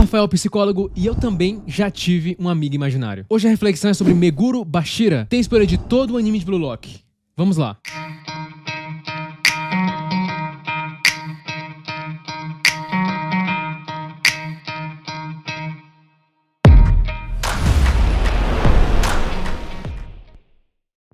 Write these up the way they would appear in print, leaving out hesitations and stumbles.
Rafael, psicólogo, e eu também já tive um amigo imaginário. Hoje a reflexão é sobre Meguro Bashira. Tem spoiler de todo o anime de Blue Lock. Vamos lá.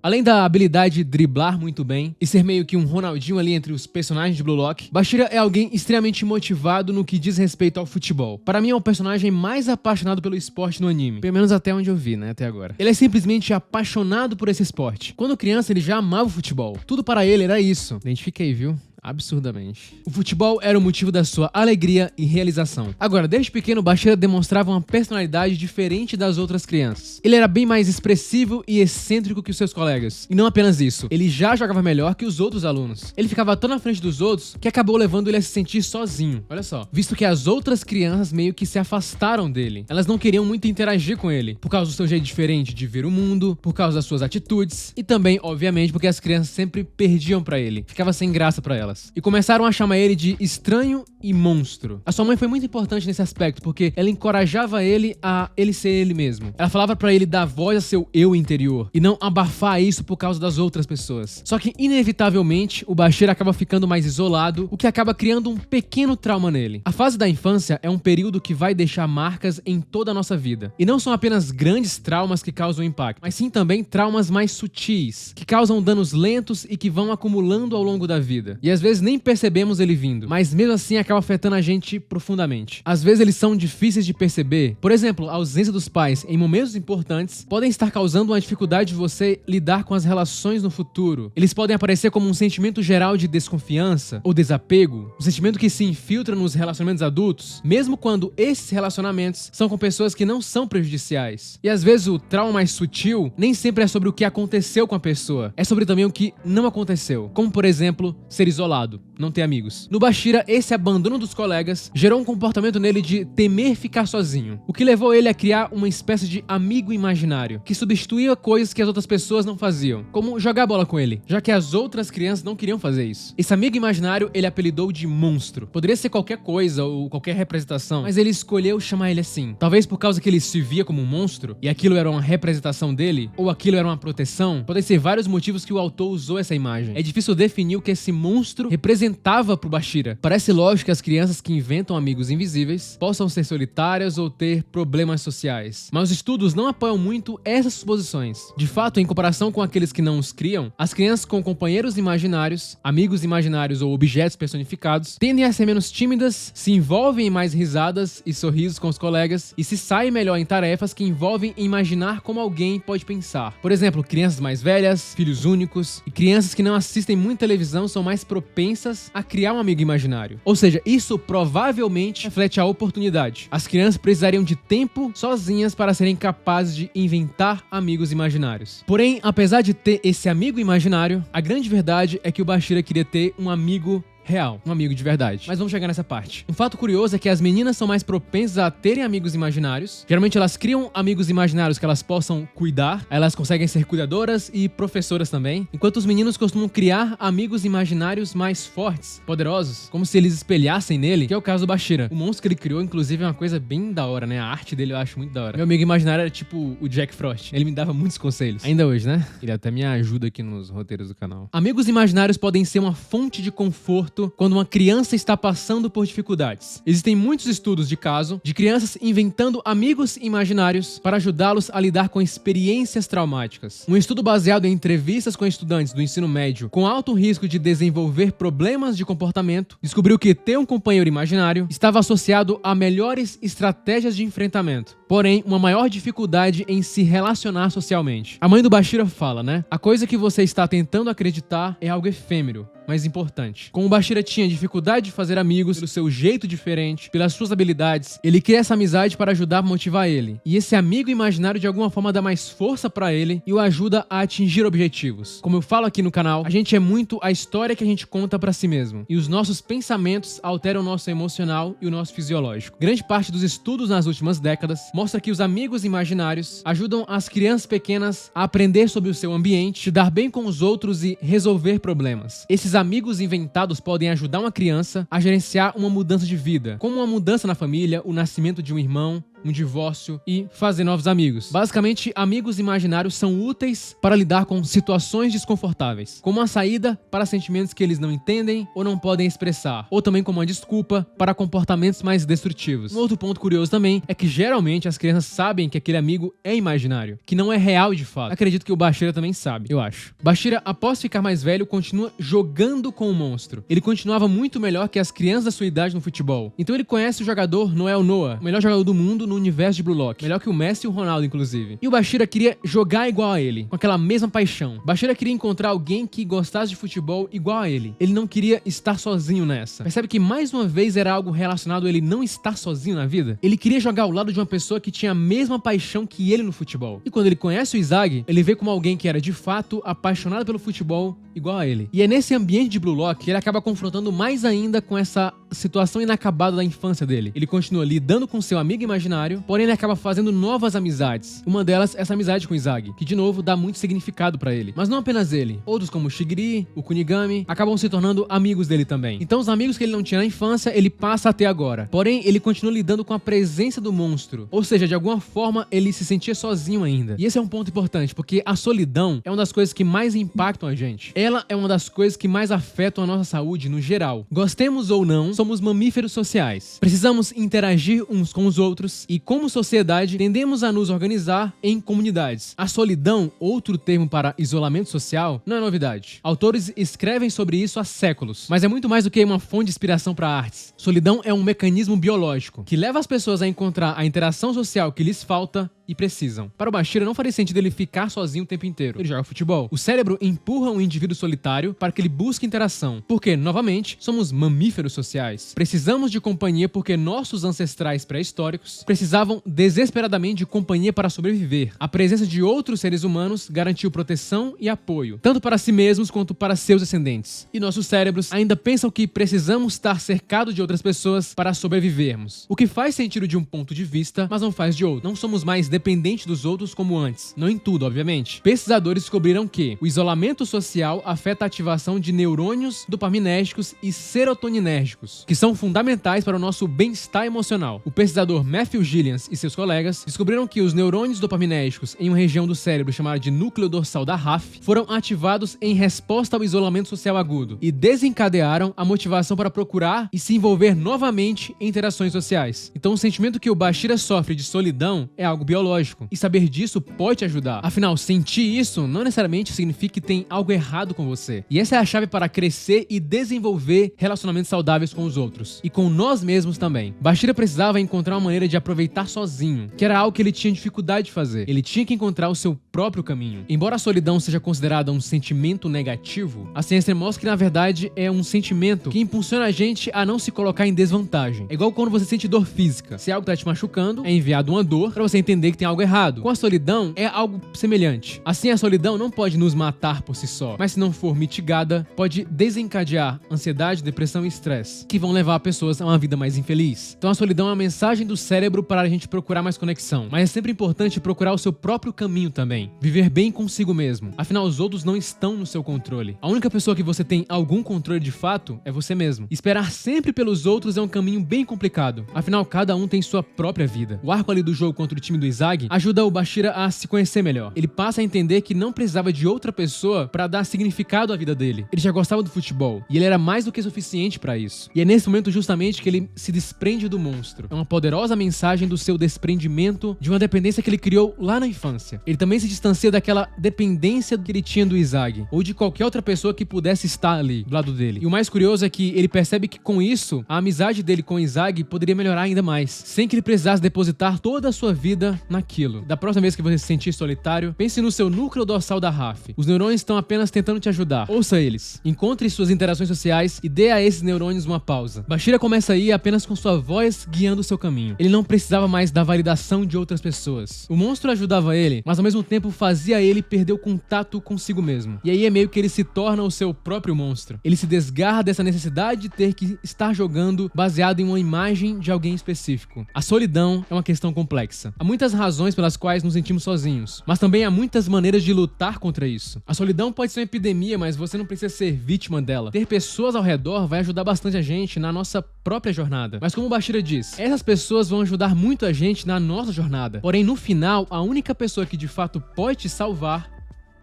Além da habilidade de driblar muito bem e ser meio que um Ronaldinho ali entre os personagens de Blue Lock, Bashira é alguém extremamente motivado no que diz respeito ao futebol. Para mim é o personagem mais apaixonado pelo esporte no anime, pelo menos até onde eu vi, né, até agora. Ele é simplesmente apaixonado por esse esporte. Quando criança ele já amava o futebol. Tudo para ele era isso. Identifiquei, viu? Absurdamente. O futebol era o motivo da sua alegria e realização. Agora, desde pequeno, Bashira demonstrava uma personalidade diferente das outras crianças. Ele era bem mais expressivo e excêntrico que os seus colegas. E não apenas isso, ele já jogava melhor que os outros alunos. Ele ficava tão na frente dos outros que acabou levando ele a se sentir sozinho. Olha só, visto que as outras crianças meio que se afastaram dele. Elas não queriam muito interagir com ele, por causa do seu jeito diferente de ver o mundo, por causa das suas atitudes, e também, obviamente, porque as crianças sempre perdiam pra ele. Ficava sem graça pra elas. E começaram a chamar ele de estranho e monstro. A sua mãe foi muito importante nesse aspecto, porque ela encorajava ele a ele ser ele mesmo. Ela falava pra ele dar voz a seu eu interior, e não abafar isso por causa das outras pessoas. Só que, inevitavelmente, o Bashira acaba ficando mais isolado, o que acaba criando um pequeno trauma nele. A fase da infância é um período que vai deixar marcas em toda a nossa vida. E não são apenas grandes traumas que causam impacto, mas sim também traumas mais sutis, que causam danos lentos e que vão acumulando ao longo da vida. E às vezes nem percebemos ele vindo, mas mesmo assim acaba afetando a gente profundamente. Às vezes eles são difíceis de perceber. Por exemplo, a ausência dos pais em momentos importantes podem estar causando uma dificuldade de você lidar com as relações no futuro. Eles podem aparecer como um sentimento geral de desconfiança ou desapego, um sentimento que se infiltra nos relacionamentos adultos, mesmo quando esses relacionamentos são com pessoas que não são prejudiciais. E às vezes o trauma mais sutil nem sempre é sobre o que aconteceu com a pessoa, é sobre também o que não aconteceu, como por exemplo, ser isolado, não ter amigos. No Bashira, esse abandono dos colegas gerou um comportamento nele de temer ficar sozinho, o que levou ele a criar uma espécie de amigo imaginário, que substituía coisas que as outras pessoas não faziam, como jogar bola com ele, já que as outras crianças não queriam fazer isso. Esse amigo imaginário ele apelidou de monstro. Poderia ser qualquer coisa ou qualquer representação, mas ele escolheu chamar ele assim. Talvez por causa que ele se via como um monstro, e aquilo era uma representação dele, ou aquilo era uma proteção. Podem ser vários motivos que o autor usou essa imagem. É difícil definir o que esse monstro representava pro Bashira. Parece lógico que as crianças que inventam amigos invisíveis possam ser solitárias ou ter problemas sociais, mas os estudos não apoiam muito essas suposições. De fato, em comparação com aqueles que não os criam, as crianças com companheiros imaginários, amigos imaginários ou objetos personificados tendem a ser menos tímidas, se envolvem em mais risadas e sorrisos com os colegas e se saem melhor em tarefas que envolvem imaginar como alguém pode pensar. Por exemplo, crianças mais velhas, filhos únicos e crianças que não assistem muito televisão são mais propensas a criar um amigo imaginário. Ou seja, isso provavelmente reflete a oportunidade. As crianças precisariam de tempo sozinhas para serem capazes de inventar amigos imaginários. Porém, apesar de ter esse amigo imaginário, a grande verdade é que o Bashira queria ter um amigo real, um amigo de verdade. Mas vamos chegar nessa parte. Um fato curioso é que as meninas são mais propensas a terem amigos imaginários. Geralmente elas criam amigos imaginários que elas possam cuidar. Elas conseguem ser cuidadoras e professoras também. Enquanto os meninos costumam criar amigos imaginários mais fortes, poderosos, como se eles espelhassem nele, que é o caso do Bashira. O monstro que ele criou, inclusive, é uma coisa bem da hora, né? A arte dele eu acho muito da hora. Meu amigo imaginário era tipo o Jack Frost. Ele me dava muitos conselhos. Ainda hoje, né? Ele até me ajuda aqui nos roteiros do canal. Amigos imaginários podem ser uma fonte de conforto quando uma criança está passando por dificuldades. Existem muitos estudos de caso de crianças inventando amigos imaginários para ajudá-los a lidar com experiências traumáticas. Um estudo baseado em entrevistas com estudantes do ensino médio com alto risco de desenvolver problemas de comportamento descobriu que ter um companheiro imaginário estava associado a melhores estratégias de enfrentamento, porém uma maior dificuldade em se relacionar socialmente. A mãe do Bashira fala, né? A coisa que você está tentando acreditar é algo efêmero, mas importante. Como o Bashira tinha dificuldade de fazer amigos pelo seu jeito diferente, pelas suas habilidades, ele cria essa amizade para ajudar a motivar ele. E esse amigo imaginário de alguma forma dá mais força para ele e o ajuda a atingir objetivos. Como eu falo aqui no canal, a gente é muito a história que a gente conta para si mesmo. E os nossos pensamentos alteram o nosso emocional e o nosso fisiológico. Grande parte dos estudos nas últimas décadas mostra que os amigos imaginários ajudam as crianças pequenas a aprender sobre o seu ambiente, se dar bem com os outros e resolver problemas. Esses esses amigos inventados podem ajudar uma criança a gerenciar uma mudança de vida, como uma mudança na família, o nascimento de um irmão, um divórcio e fazer novos amigos. Basicamente, amigos imaginários são úteis para lidar com situações desconfortáveis, como uma saída para sentimentos que eles não entendem ou não podem expressar, ou também como uma desculpa para comportamentos mais destrutivos. Um outro ponto curioso também é que geralmente as crianças sabem que aquele amigo é imaginário, que não é real de fato. Acredito que o Bashira também sabe, eu acho. Bashira, após ficar mais velho, continua jogando com o monstro. Ele continuava muito melhor que as crianças da sua idade no futebol. Então ele conhece o jogador Noel Noah, o melhor jogador do mundo no universo de Blue Lock, melhor que o Messi e o Ronaldo, inclusive. E o Bashira queria jogar igual a ele, com aquela mesma paixão. Bashira queria encontrar alguém que gostasse de futebol igual a ele. Ele não queria estar sozinho nessa. Percebe que mais uma vez era algo relacionado a ele não estar sozinho na vida? Ele queria jogar ao lado de uma pessoa que tinha a mesma paixão que ele no futebol. E quando ele conhece o Izagi, ele vê como alguém que era de fato apaixonado pelo futebol igual a ele. E é nesse ambiente de Blue Lock que ele acaba confrontando mais ainda com essa situação inacabada da infância dele. Ele continua lidando com seu amigo imaginário, porém ele acaba fazendo novas amizades. Uma delas, essa amizade com o Izagi, que de novo dá muito significado pra ele. Mas não apenas ele. Outros como o Shigiri, o Kunigami, acabam se tornando amigos dele também. Então os amigos que ele não tinha na infância, ele passa a ter agora. Porém, ele continua lidando com a presença do monstro. Ou seja, de alguma forma, ele se sentia sozinho ainda. E esse é um ponto importante, porque a solidão é uma das coisas que mais impactam a gente. Ela é uma das coisas que mais afetam a nossa saúde no geral. Gostemos ou não, somos mamíferos sociais. Precisamos interagir uns com os outros e, como sociedade, tendemos a nos organizar em comunidades. A solidão, outro termo para isolamento social, não é novidade. Autores escrevem sobre isso há séculos, mas é muito mais do que uma fonte de inspiração para artes. Solidão é um mecanismo biológico que leva as pessoas a encontrar a interação social que lhes falta e precisam. Para o Bashira, não faria sentido ele ficar sozinho o tempo inteiro. Ele joga futebol. O cérebro empurra um indivíduo solitário para que ele busque interação. Porque, novamente, somos mamíferos sociais. Precisamos de companhia porque nossos ancestrais pré-históricos precisavam desesperadamente de companhia para sobreviver. A presença de outros seres humanos garantiu proteção e apoio, tanto para si mesmos quanto para seus descendentes. E nossos cérebros ainda pensam que precisamos estar cercados de outras pessoas para sobrevivermos. O que faz sentido de um ponto de vista, mas não faz de outro. Não somos mais dependente dos outros como antes. Não em tudo, obviamente. Pesquisadores descobriram que o isolamento social afeta a ativação de neurônios dopaminérgicos e serotoninérgicos, que são fundamentais para o nosso bem-estar emocional. O pesquisador Matthew Gillians e seus colegas descobriram que os neurônios dopaminérgicos em uma região do cérebro chamada de núcleo dorsal da RAF foram ativados em resposta ao isolamento social agudo e desencadearam a motivação para procurar e se envolver novamente em interações sociais. Então o sentimento que o Bashira sofre de solidão é algo biológico. E saber disso pode te ajudar. Afinal, sentir isso não necessariamente significa que tem algo errado com você. E essa é a chave para crescer e desenvolver relacionamentos saudáveis com os outros. E com nós mesmos também. Bashira precisava encontrar uma maneira de aproveitar sozinho, que era algo que ele tinha dificuldade de fazer. Ele tinha que encontrar o seu próprio caminho. Embora a solidão seja considerada um sentimento negativo, a ciência mostra que na verdade é um sentimento que impulsiona a gente a não se colocar em desvantagem. É igual quando você sente dor física. Se algo está te machucando, é enviado uma dor para você entender que tem algo errado. Com a solidão, é algo semelhante. Assim, a solidão não pode nos matar por si só, mas se não for mitigada, pode desencadear ansiedade, depressão e estresse, que vão levar pessoas a uma vida mais infeliz. Então a solidão é uma mensagem do cérebro para a gente procurar mais conexão, mas é sempre importante procurar o seu próprio caminho também. Viver bem consigo mesmo. Afinal, os outros não estão no seu controle. A única pessoa que você tem algum controle de fato é você mesmo. Esperar sempre pelos outros é um caminho bem complicado. Afinal, cada um tem sua própria vida. O arco ali do jogo contra o time do Izagi ajuda o Bashira a se conhecer melhor. Ele passa a entender que não precisava de outra pessoa para dar significado à vida dele. Ele já gostava do futebol e ele era mais do que suficiente para isso. E é nesse momento justamente que ele se desprende do monstro. É uma poderosa mensagem do seu desprendimento de uma dependência que ele criou lá na infância. Ele também se distancia daquela dependência que ele tinha do Izagi ou de qualquer outra pessoa que pudesse estar ali do lado dele. E o mais curioso é que ele percebe que com isso a amizade dele com o Izagi poderia melhorar ainda mais, sem que ele precisasse depositar toda a sua vida naquilo. Da próxima vez que você se sentir solitário, pense no seu núcleo dorsal da RAF. Os neurônios estão apenas tentando te ajudar. Ouça eles. Encontre suas interações sociais e dê a esses neurônios uma pausa. Bashira começa a ir apenas com sua voz guiando o seu caminho. Ele não precisava mais da validação de outras pessoas. O monstro ajudava ele, mas ao mesmo tempo tempo fazia ele perder o contato consigo mesmo. E aí é meio que ele se torna o seu próprio monstro. Ele se desgarra dessa necessidade de ter que estar jogando baseado em uma imagem de alguém específico. A solidão é uma questão complexa. Há muitas razões pelas quais nos sentimos sozinhos, mas também há muitas maneiras de lutar contra isso. A solidão pode ser uma epidemia, mas você não precisa ser vítima dela. Ter pessoas ao redor vai ajudar bastante a gente na nossa própria jornada. Mas como o Bashira diz, essas pessoas vão ajudar muito a gente na nossa jornada. Porém, no final, a única pessoa que de fato pode te salvar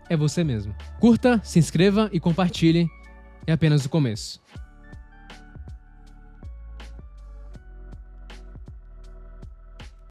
é você mesmo. Curta, se inscreva e compartilhe. É apenas o começo.